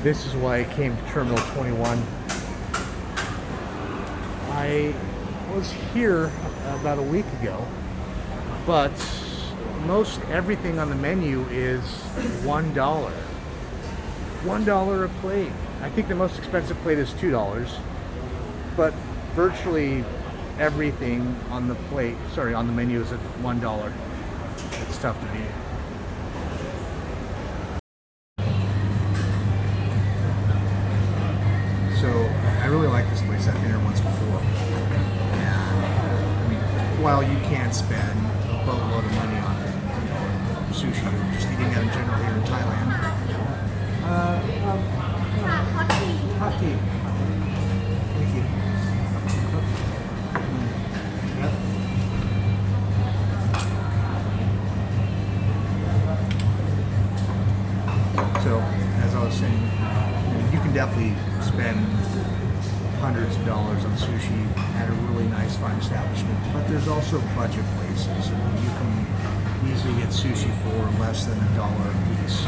This is why I came to Terminal 21. I was here about a week ago, but most everything on the menu is $1. $1 a plate. I think the most expensive plate is $2, but virtually everything on the menu is at $1. It's tough to beat. So I really like this place. I've been here once before. And I mean, while you can spend a boatload of money on sushi or just eating out in general here in Thailand. Hot tea. Thank you. Yep. So, as I was saying, you can definitely spend hundreds of dollars on sushi at a really nice, fine establishment. But there's also budget places. You can easily get sushi for less than $1 a piece.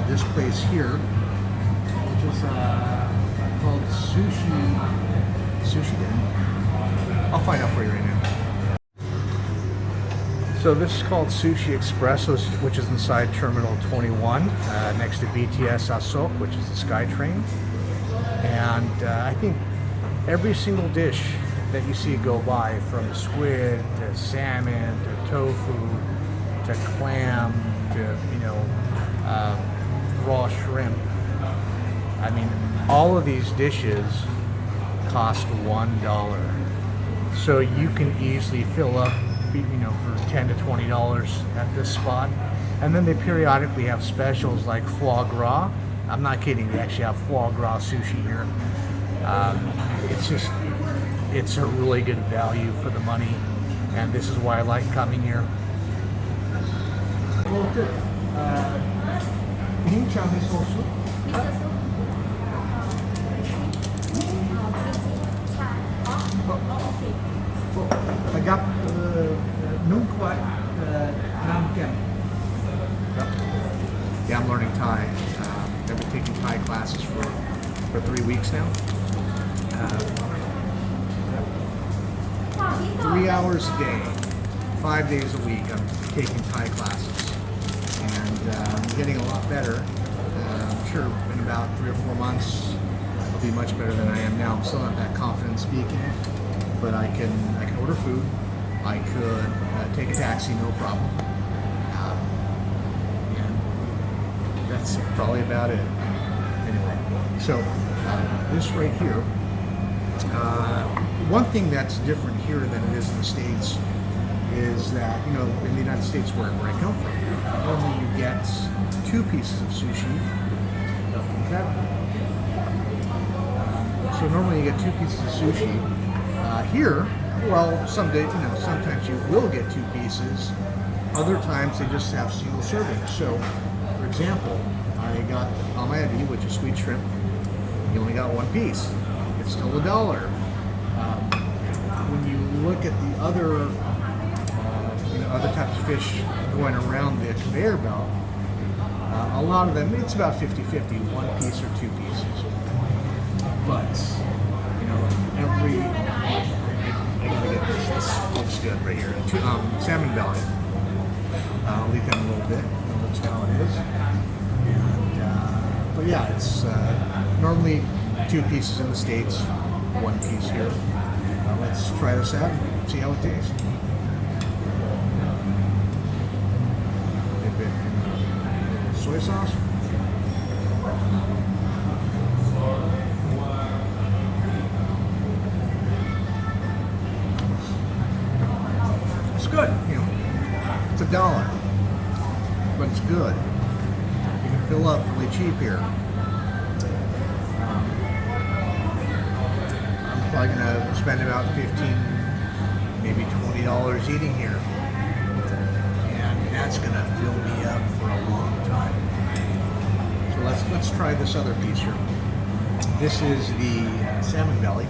This place here, which is called Sushi Den. I'll find out for you right now. So this is called Sushi Espresso, which is inside Terminal 21, next to BTS Asok, which is the SkyTrain. And I think every single dish that you see go by, from squid to salmon to tofu to clam to raw shrimp. I mean, all of these dishes cost $1, so you can easily fill up, for $10 to $20 at this spot. And then they periodically have specials like foie gras. I'm not kidding, they actually have foie gras sushi here. It's a really good value for the money, and this is why I like coming here. Miso Soup. Agap nung kwat nam kem. Yeah, I'm learning Thai. I've been taking Thai classes for 3 weeks now. 3 hours a day, 5 days a week, I'm taking Thai classes. And I'm getting a lot better. I'm sure in about 3 or 4 months, I'll be much better than I am now. I'm still not that confident speaking, but I can order food. I could take a taxi, no problem. And that's probably about it. Anyway, so this right here, one thing that's different here than it is in the States is that, in the United States where I come from, normally you get 2 pieces of sushi. Okay. So normally you get 2 pieces of sushi. Here, well, sometimes you will get 2 pieces. Other times they just have single servings. So, for example, I got almaebi, which is sweet shrimp. You only got 1 piece. It's still $1. When you look at the other types of fish going around the conveyor belt, a lot of them, it's about 50-50, 1 piece or 2 pieces. But, this looks good right here. Salmon Belly. I'll leave them a little bit. That looks how it is. And, but yeah, it's normally 2 pieces in the States, 1 piece here. Let's try this out and see how it tastes. Dip it in soy sauce. It's good, it's $1, but it's good. You can fill up really cheap here. I'm probably gonna spend about $15, maybe $20 eating here, and that's gonna fill me up for a long time. So let's try this other piece here. This is the salmon belly.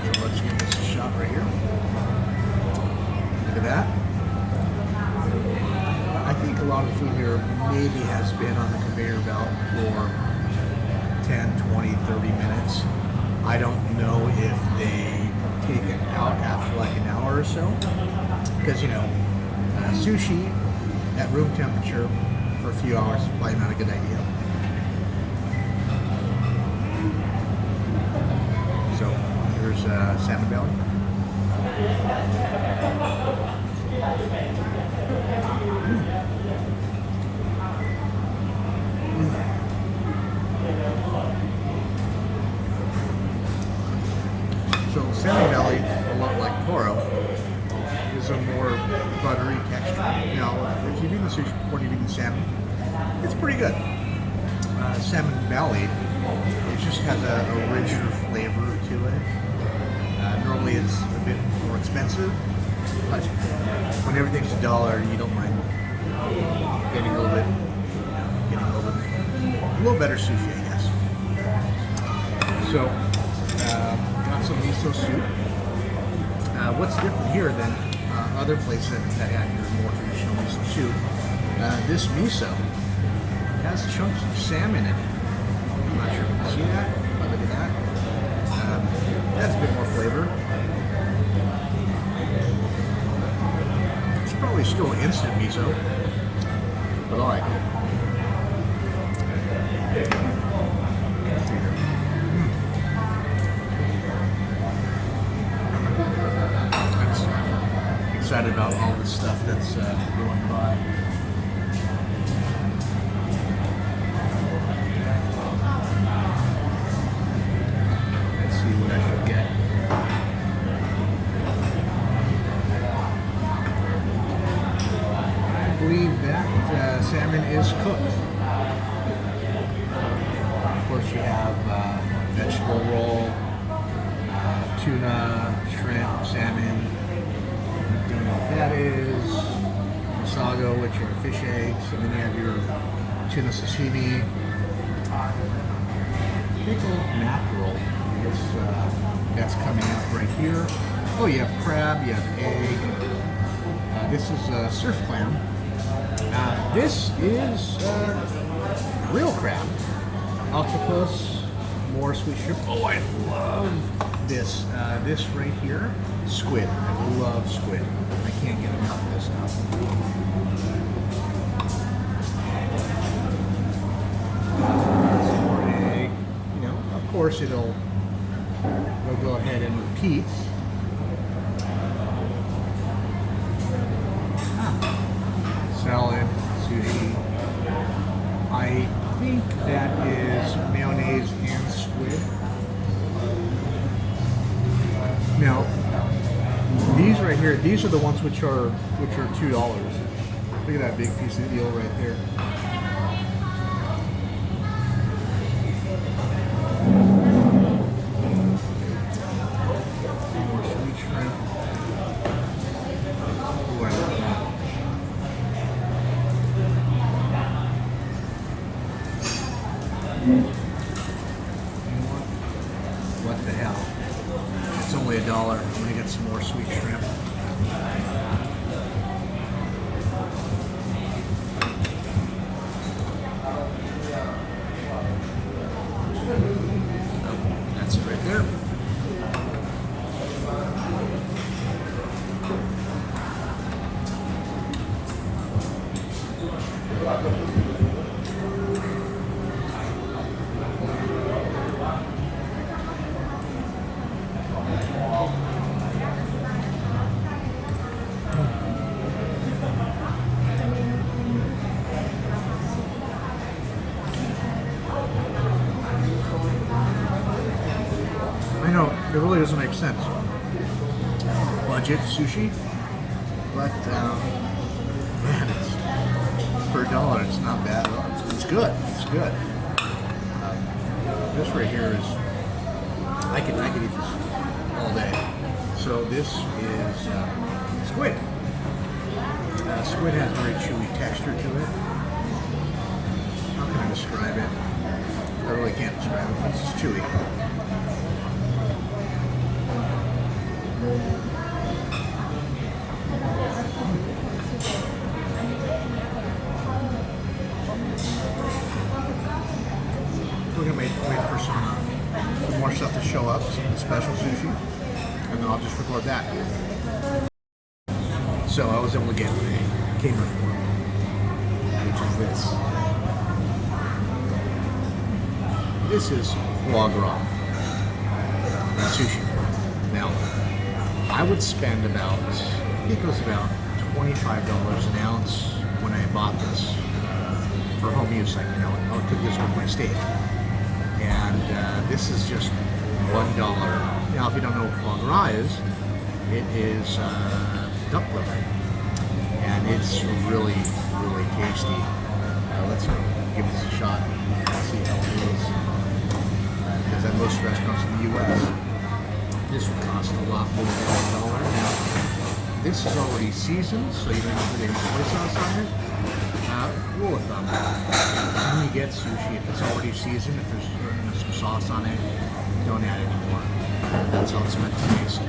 So let's give this a shot right here. Look at that. I think a lot lot of the food here maybe has been on the conveyor belt for 10, 20, 30 minutes. I don't know if they take it out after like an hour or so. Because, you know, sushi at room temperature for a few hours is probably not a good idea. So, here's Salmon Belly. So Salmon Belly, a lot like Toro, is a more buttery texture. Now, if you've eaten sushi before you've eaten salmon, it's pretty good. Salmon Belly, it just has a richer flavor to it. Normally it's a bit more expensive, but when everything's $1, you don't mind getting a little better sushi, I guess. So, got some miso soup. What's different here than other places that have your more traditional miso soup? This miso has chunks of salmon in it. I'm not sure if you can see that, but look at that. That's a bit more flavor. It's probably still instant miso, but I like it. I'm excited about all this stuff that's going by. What I should get. I believe that salmon is cooked. Of course, you have vegetable roll, tuna, shrimp, salmon. You don't know what that is. Masago, which are fish eggs, and then you have your tuna sashimi. Pickled mackerel. That's coming out right here. Oh, you have crab, you have egg. This is surf clam. This is real crab. Octopus, more sweet shrimp. Oh, I love this. This right here, squid. I love squid. I can't get enough of this stuff. Some more egg. You know, of course it'll go ahead and repeat. Salad, sushi. I think that is mayonnaise and squid. Now, these right here, these are the ones which are $2. Look at that big piece of eel right there. What the hell? It's only $1. I'm gonna get some more sweet shrimp. Oh, that's it right there. I know, it really doesn't make sense. Budget sushi, but man, it's for $1, it's not bad at all. It's good. It's good. This right here is, I could eat this all day. So this is squid. Squid has a very chewy texture to it. How can I describe it? I really can't describe it, but it's just chewy. we're gonna wait for some more stuff to show up, some special sushi, and then I'll just record that. So I was able to get what I came here for, which is this. This is foie gras sushi. Now, I would spend about, I think it was about $25 an ounce when I bought this for home use. Like, you know, I'll cook this with my steak. And this is just $1. Now, if you don't know what foie gras is, it is duck liver. And it's really, really tasty. Let's give this a shot and see how it is. Because at most restaurants in the U.S., this would cost a lot more than $1. Now, this is already seasoned, so you don't have to put any soy sauce on it. Rule of thumb, when you get sushi, if it's already seasoned, if there's some sauce on it, don't add any more. That's how it's meant to taste.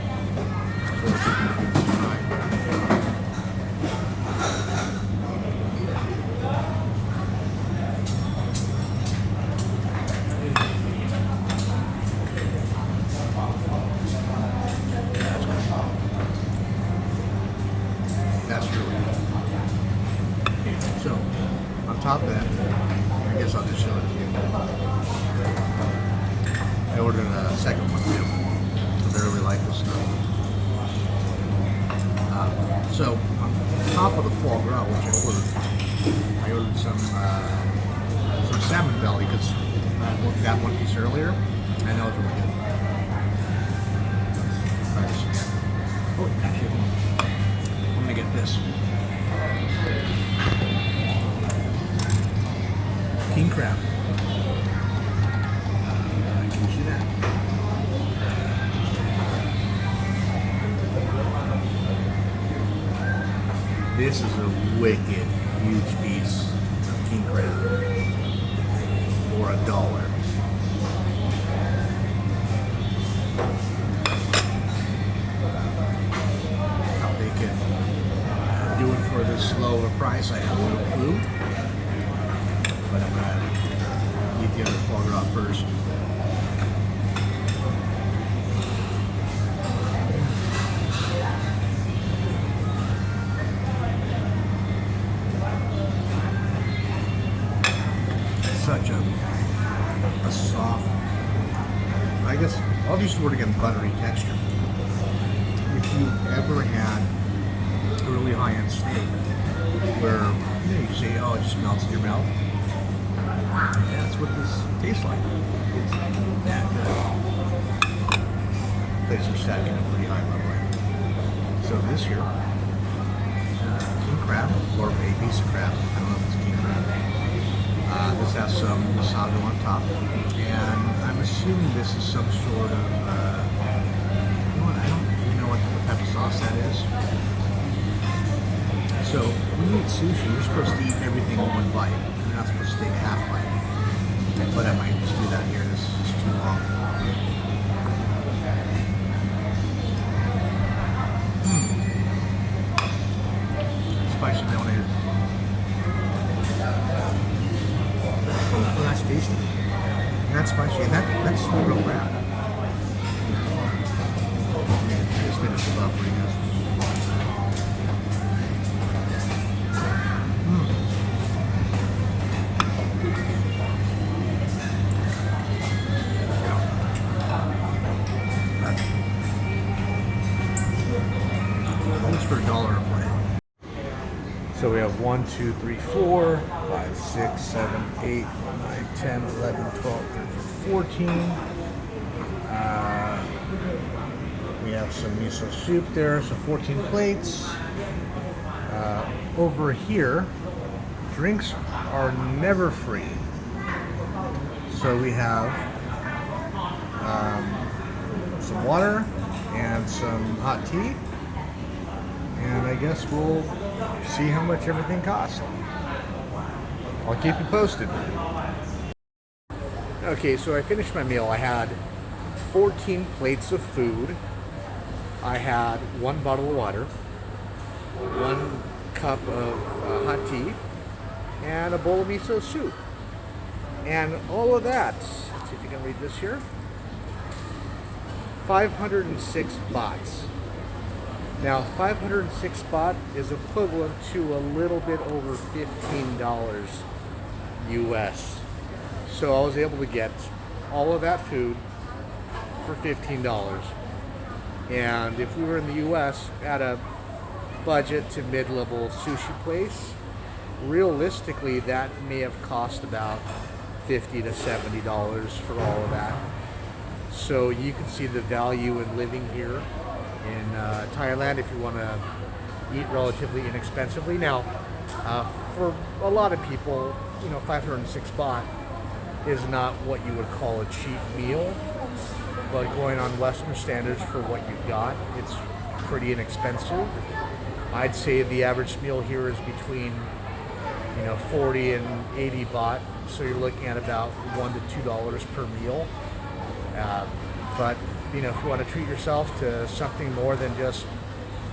That's really good. So, on top of that, I guess I'll just show it to you. I ordered a second one too, because I really like this stuff. So, on top of the foie gras, which I ordered some Salmon Belly, because I looked at one piece earlier, and that was really good. Nice. Oh, actually, I'm gonna get this. King crab. Can you see that? This is a wicked huge piece of king crab for $1. How they can do it for this low of a price, I have no clue. But I'm gonna eat the other foie gras first. Such a soft, I guess I'll use the word again, buttery texture. If you've ever had a really high-end steak where you say, oh, it just melts in your mouth, that's what this tastes like. It's that good. Places are set at a pretty high level. So this here, king crab, or a piece of crab, I don't know if it's king crab. This has some miso on top, and I'm assuming this is some sort of, you know what, I don't even know what type of sauce that is. So, when you eat sushi, you're supposed to eat everything in one bite. You're not supposed to take a half bite. But I might just do that here, this is too long. Spicy mayonnaise. Oh, that's tasty. And that's spicy. And that's real crab. Just finish it off for you guys. For $1 a plate. So we have 1, 2, 3, 4, 5, 6, 7, 8, 9, 10, 11, 12, 13, 14. We have some miso soup there, so 14 plates. Over here, drinks are never free. So we have some water and some hot tea. And I guess we'll see how much everything costs. I'll keep you posted. Okay, so I finished my meal. I had 14 plates of food. I had 1 bottle of water, 1 cup of hot tea, and a bowl of miso soup. And all of that see if you can read this here. 506 bahts. Now, 506 baht is equivalent to a little bit over $15 US. So I was able to get all of that food for $15. And if we were in the US at a budget to mid-level sushi place, realistically that may have cost about $50 to $70 for all of that. So you can see the value in living here in Thailand if you want to eat relatively inexpensively. Now, for a lot of people, 506 baht is not what you would call a cheap meal, but going on Western standards for what you've got, it's pretty inexpensive. I'd say the average meal here is between 40 and 80 baht, so you're looking at about $1 to $2 per meal. But if you want to treat yourself to something more than just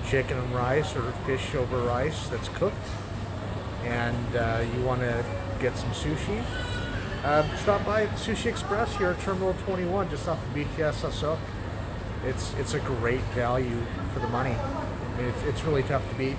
chicken and rice or fish over rice that's cooked, and you want to get some sushi, stop by Sushi Express here at Terminal 21, just off the BTS Sasok. It's a great value for the money. I mean, it's really tough to beat.